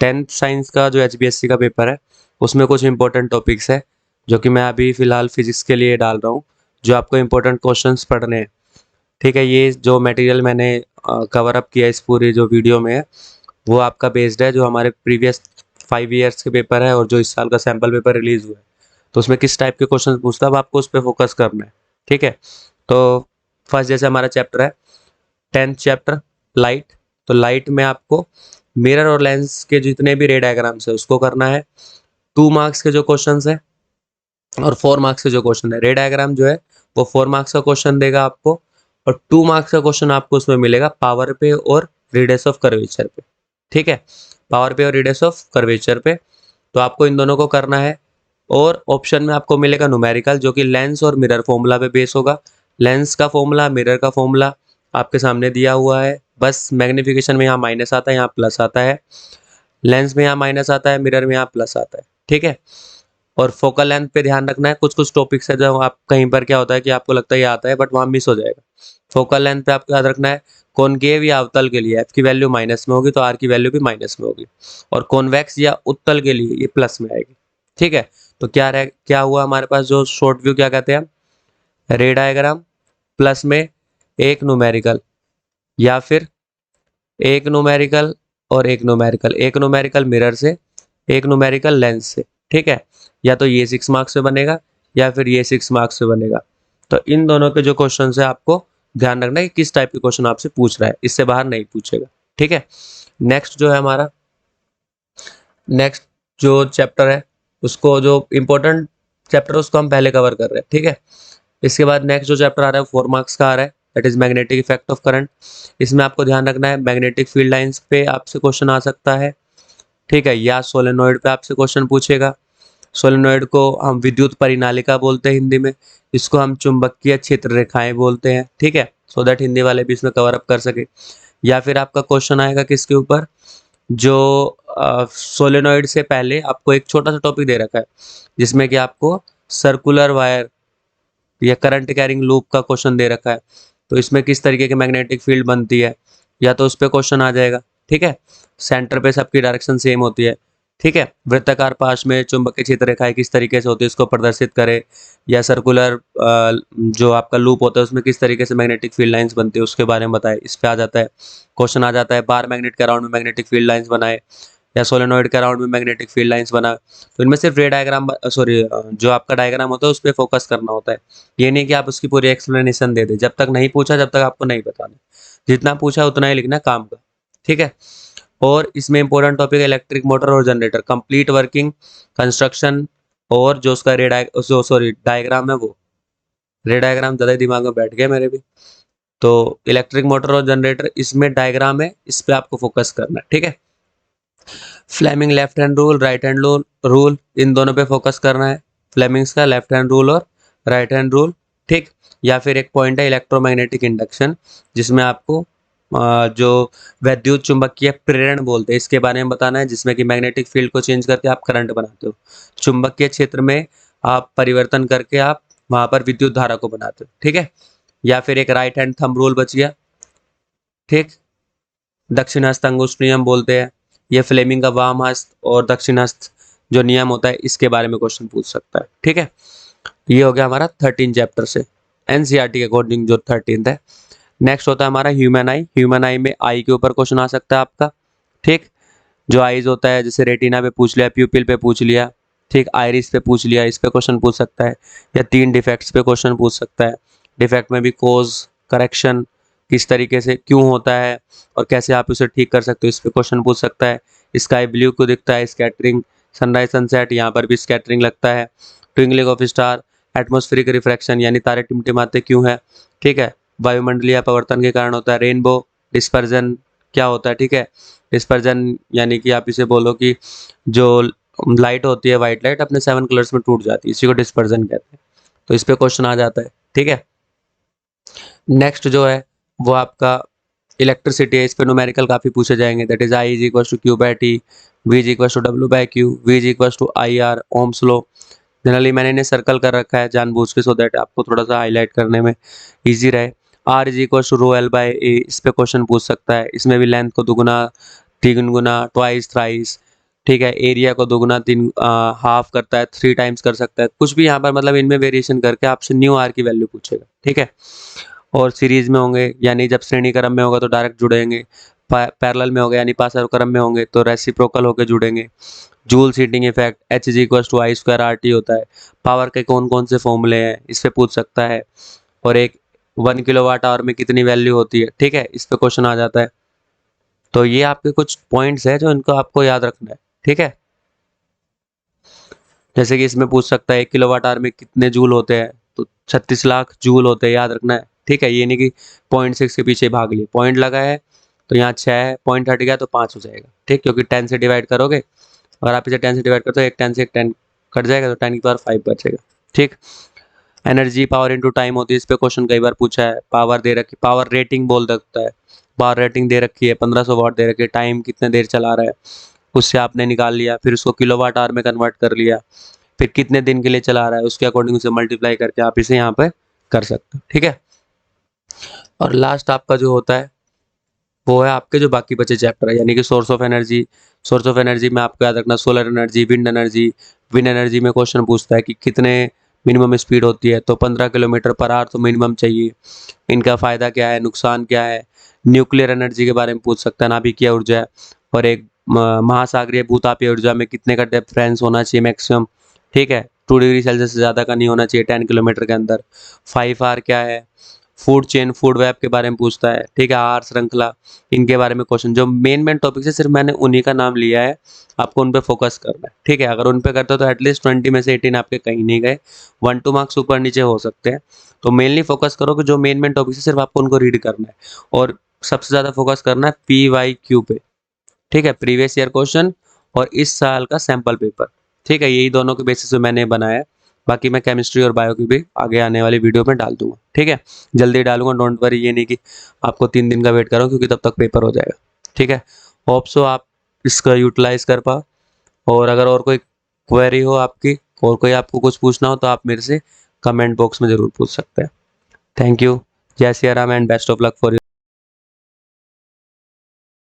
10th science का जो HBSC का पेपर है उसमें कुछ इंपॉर्टेंट टॉपिक्स है जो कि मैं अभी फ़िलहाल फिजिक्स के लिए डाल रहा हूँ, जो आपको इंपॉर्टेंट क्वेश्चंस पढ़ने हैं। ठीक है, ये जो मटेरियल मैंने कवर अप किया इस पूरी जो वीडियो में है वो आपका बेस्ड है जो हमारे प्रीवियस 5 ईयर्स के पेपर है और जो इस साल का सैम्पल पेपर रिलीज़ हुआ है, तो उसमें किस टाइप के क्वेश्चन पूछता है अब आपको उस पर फोकस करना है। ठीक है, तो फर्स्ट जैसे हमारा चैप्टर है 10th चैप्टर लाइट, तो लाइट में आपको मिरर और लेंस के जितने भी रे डायग्राम्स है उसको करना है। 2 मार्क्स के जो क्वेश्चंस है और 4 मार्क्स के जो क्वेश्चन है, रे डायग्राम जो है वो 4 मार्क्स का क्वेश्चन देगा आपको और 2 मार्क्स का क्वेश्चन आपको उसमें मिलेगा पावर पे और रेडियस ऑफ कर्वेचर पे। ठीक है, पावर पे और रेडियस ऑफ कर्वेचर पे, तो आपको इन दोनों को करना है। और ऑप्शन में आपको मिलेगा न्यूमेरिकल जो कि लेंस और मिरर फॉर्मूला पे बेस होगा। लेंस का फॉर्मूला, मिरर का फॉर्मूला आपके सामने दिया हुआ है, बस मैग्निफिकेशन में यहाँ माइनस आता है, यहाँ प्लस आता है। लेंस में यहाँ माइनस आता है, मिरर में यहाँ प्लस आता है। ठीक है, और फोकल लेंथ पे ध्यान रखना है। कुछ कुछ टॉपिक्स है जो आप कहीं पर क्या होता है कि आपको लगता है ये आता है बट वहाँ मिस हो जाएगा। फोकल लेंथ पे आपको याद रखना है कॉनकेव या अवतल के लिए एफ की वैल्यू माइनस में होगी तो आर की वैल्यू भी माइनस में होगी, और कॉन्वेक्स या उत्तल के लिए ये प्लस में आएगी। ठीक है, तो क्या हुआ हमारे पास जो शॉर्ट व्यू क्या कहते हैं हम, रे डायग्राम प्लस में एक न्यूमेरिकल, या फिर एक न्यूमेरिकल और एक न्यूमेरिकल, एक न्यूमेरिकल मिरर से, एक न्यूमेरिकल लेंस से। ठीक है, या तो ये 6 मार्क्स से बनेगा या फिर ये 6 मार्क्स से बनेगा। तो इन दोनों के जो क्वेश्चन है आपको ध्यान रखना है कि किस टाइप के क्वेश्चन आपसे पूछ रहा है, इससे बाहर नहीं पूछेगा। ठीक है, नेक्स्ट जो है हमारा नेक्स्ट जो चैप्टर है उसको, जो इम्पोर्टेंट चैप्टर है उसको हम पहले कवर कर रहे हैं। ठीक है, इसके बाद नेक्स्ट जो चैप्टर आ रहा है 4 मार्क्स का आ रहा है, that is magnetic effect of current. इसमें आपको ध्यान रखना है मैग्नेटिक फील्ड लाइंस पे आपसे क्वेश्चन आ सकता है। ठीक है, या सोलेनोइड पे आपसे क्वेश्चन पूछेगा। सोलेनोइड को हम विद्युत परिनालिका बोलते हैं हिंदी में, इसको हम चुंबकीय क्षेत्र रेखाएं बोलते हैं। ठीक है, सो दैट हिंदी वाले भी इसमें कवर अप कर सके। या फिर आपका क्वेश्चन आएगा किसके ऊपर, जो सोलेनोइड से पहले आपको एक छोटा सा टॉपिक दे रखा है जिसमें कि आपको सर्कुलर वायर या करंट कैरिंग लूप का क्वेश्चन दे रखा है, तो इसमें किस तरीके की मैग्नेटिक फील्ड बनती है, या तो उस पर क्वेश्चन आ जाएगा। ठीक है, सेंटर पे सबकी डायरेक्शन सेम होती है। ठीक है, वृत्ताकार पाश में चुंबकीय क्षेत्र रेखाएं किस तरीके से होती है इसको प्रदर्शित करे, या सर्कुलर जो आपका लूप होता है उसमें किस तरीके से मैग्नेटिक फील्ड लाइंस बनती है उसके बारे में बताए, इस पे आ जाता है क्वेश्चन। आ जाता है बार मैग्नेट के अराउंड में मैग्नेटिक फील्ड लाइंस बनाए, या सोलेनोइड के अराउंड में मैग्नेटिक फील्ड लाइंस बना, तो इनमें सिर्फ रे डायग्राम, सॉरी, जो आपका डायग्राम होता है उस पर फोकस करना होता है। ये नहीं कि आप उसकी पूरी एक्सप्लेनेशन दे दें, जब तक नहीं पूछा जब तक आपको नहीं बताना, जितना पूछा उतना ही लिखना काम का। ठीक है, और इसमें इंपॉर्टेंट टॉपिक है इलेक्ट्रिक मोटर और जनरेटर, कंप्लीट वर्किंग, कंस्ट्रक्शन, और जो उसका डायग्राम है वो, रे डायग्राम ज़्यादा दिमाग में बैठ गया मेरे भी। तो इलेक्ट्रिक मोटर और जनरेटर इसमें डायग्राम है, इस पर आपको फोकस करना है। ठीक है, Fleming left hand rule, right hand rule, इन दोनों पे फोकस करना है, फ्लेमिंग्स का लेफ्ट हैंड रूल और राइट हैंड रूल। ठीक, या फिर एक पॉइंट है इलेक्ट्रोमैग्नेटिक इंडक्शन, जिसमें आपको जो वैद्युत चुंबकीय प्रेरण बोलते हैं इसके बारे में बताना है, जिसमें कि मैग्नेटिक फील्ड को चेंज करके आप करंट बनाते हो, चुंबकीय क्षेत्र में आप परिवर्तन करके आप वहां पर विद्युत धारा को बनाते हो। ठीक है, या फिर एक राइट हैंड थंब रूल बच गया। ठीक, दक्षिणास्थ अंगुष्ठ नियम बोलते हैं, ये फ्लेमिंग का वाम हस्त और दक्षिणास्थ जो नियम होता है इसके बारे में क्वेश्चन पूछ सकता है। ठीक है, ये हो गया हमारा 13 चैप्टर से एनसीईआरटी के अकॉर्डिंग जो 13th है। नेक्स्ट होता है हमारा ह्यूमन आई। ह्यूमन आई में आई के ऊपर क्वेश्चन आ सकता है आपका। ठीक, जो आईज होता है जैसे रेटिना पे पूछ लिया, प्यूपिल पे पूछ लिया, ठीक, आयरिस पे पूछ लिया, इस पे क्वेश्चन पूछ सकता है, या 3 डिफेक्ट्स पे क्वेश्चन पूछ सकता है। डिफेक्ट में भी कोज, करेक्शन, किस तरीके से क्यों होता है और कैसे आप उसे ठीक कर सकते हो इस पे क्वेश्चन पूछ सकता है। स्काई ब्लू क्यों दिखता है, स्कैटरिंग, सनराइज सनसेट, यहाँ पर भी स्कैटरिंग लगता है। Twinkling of star, atmospheric refraction यानी तारे टिमटिमाते क्यों है। ठीक है, वायुमंडलीय अपवर्तन के कारण होता है। रेनबो डिस्पर्जन क्या होता है। ठीक है, डिस्पर्जन यानी कि आप इसे बोलो कि जो लाइट होती है वाइट लाइट अपने 7 कलर्स में टूट जाती है, इसी को डिस्पर्जन कहते हैं, तो इस पे क्वेश्चन आ जाता है। ठीक है, नेक्स्ट जो है वो आपका इलेक्ट्रिसिटी है, इस पे न्यूमेरिकल काफ़ी पूछे जाएंगे, that is I is equal to Q by T, V is equal to W by Q, V is equal to I R, ohm's law. Generally मैंने इन्हें सर्कल कर रखा है जानबूझ के, सो दैट आपको थोड़ा सा हाईलाइट करने में ईजी रहे। R is equal to rho L by A, इस पे क्वेश्चन पूछ सकता है, इसमें भी लेंथ को दुगुना, तिगुना, ट्वाइस, थ्राइस, ठीक है, एरिया को दोगुना हाफ करता है, 3 टाइम्स कर सकता है, कुछ भी यहाँ पर मतलब इनमें वेरिएशन करके आपसे न्यू आर की वैल्यू पूछेगा। ठीक है, और सीरीज में होंगे यानी जब श्रेणी क्रम में होगा तो डायरेक्ट जुड़ेंगे, पैरेलल में होगा यानी पार्श्व क्रम में होंगे तो रेसिप्रोकल होकर जुड़ेंगे। जूल हीटिंग इफेक्ट H=I²RT होता है। पावर के कौन कौन से फॉर्मूले हैं इस पे पूछ सकता है। और एक 1 किलोवाट आवर में कितनी वैल्यू होती है। ठीक है, इस पे क्वेश्चन आ जाता है। तो ये आपके कुछ पॉइंट्स है जो इनको आपको याद रखना है। ठीक है, जैसे कि इसमें पूछ सकता है 1 किलोवाट आवर में कितने जूल होते हैं, तो 36 लाख जूल होते हैं, याद रखना है। ठीक है, ये नहीं कि 0.6 के पीछे भाग लिए, पॉइंट लगा है तो यहाँ 6 है, पॉइंट हट गया तो 5 हो जाएगा। ठीक, क्योंकि 10 से डिवाइड करोगे, अगर आप इसे 10 से डिवाइड करते हो, एक 10 से एक 10 कट जाएगा तो 10 की पावर 5 बचेगा। ठीक, एनर्जी पावर इनटू टाइम होती है, इस पे क्वेश्चन कई बार पूछा है। पावर दे रखी, पावर रेटिंग बोल सकता है, पावर रेटिंग दे रखी है 1500 वाट दे रखी है, टाइम कितने देर चला रहा है उससे आपने निकाल लिया, फिर उसको किलोवाट आवर में कन्वर्ट कर लिया, फिर कितने दिन के लिए चला रहा है उसके अकॉर्डिंग उसे मल्टीप्लाई करके आप इसे यहाँ पे कर सकते हो। ठीक है, और लास्ट आपका जो होता है वो है आपके जो बाकी बचे चैप्टर है, यानी कि source of energy. Source of energy में आपको याद रखना solar energy, wind energy. Wind energy में क्वेश्चन पूछता है कि कितने मिनिमम स्पीड होती है, तो 15 किलोमीटर पर आवर तो मिनिमम चाहिए। इनका फ़ायदा क्या है, नुकसान क्या है। न्यूक्लियर एनर्जी के बारे में पूछ सकता है, नाभिकीय ऊर्जा। और एक महासागरीय भूतापीय ऊर्जा में कितने का डिफरेंस होना चाहिए मैक्सिमम। ठीक है, 2 डिग्री सेल्सियस से ज़्यादा का नहीं होना चाहिए 10 किलोमीटर के अंदर। 5R क्या है। फूड चेन, फूड वेब के बारे में पूछता है। ठीक है, आहार श्रृंखला, इनके बारे में क्वेश्चन जो मेन मेन टॉपिक है सिर्फ मैंने उन्हीं का नाम लिया है, आपको उन पे फोकस करना है। ठीक है, अगर उन पे करते हो तो एटलीस्ट 20 में से 18 आपके कहीं नहीं गए, 1-2 मार्क्स ऊपर नीचे हो सकते हैं। तो मेनली फोकस करो कि जो मेन मेन टॉपिक है सिर्फ आपको उनको रीड करना है, और सबसे ज़्यादा फोकस करना है PYQ पे। ठीक है, प्रीवियस ईयर क्वेश्चन और इस साल का सैंपल पेपर। ठीक है, यही दोनों के बेसिस पे मैंने बनाया है। बाकी मैं केमिस्ट्री और बायो की भी आगे आने वाली वीडियो में डाल दूंगा। ठीक है, जल्दी डालूंगा, डोंट वरी, ये नहीं कि आपको 3 दिन का वेट करो क्योंकि तब तक पेपर हो जाएगा। ठीक है, होप सो आप इसका यूटिलाइज कर पाओ। और अगर और कोई क्वेरी हो आपकी, और कोई आपको कुछ पूछना हो तो आप मेरे से कमेंट बॉक्स में ज़रूर पूछ सकते हैं। थैंक यू, जय Siya Ram and best of luck for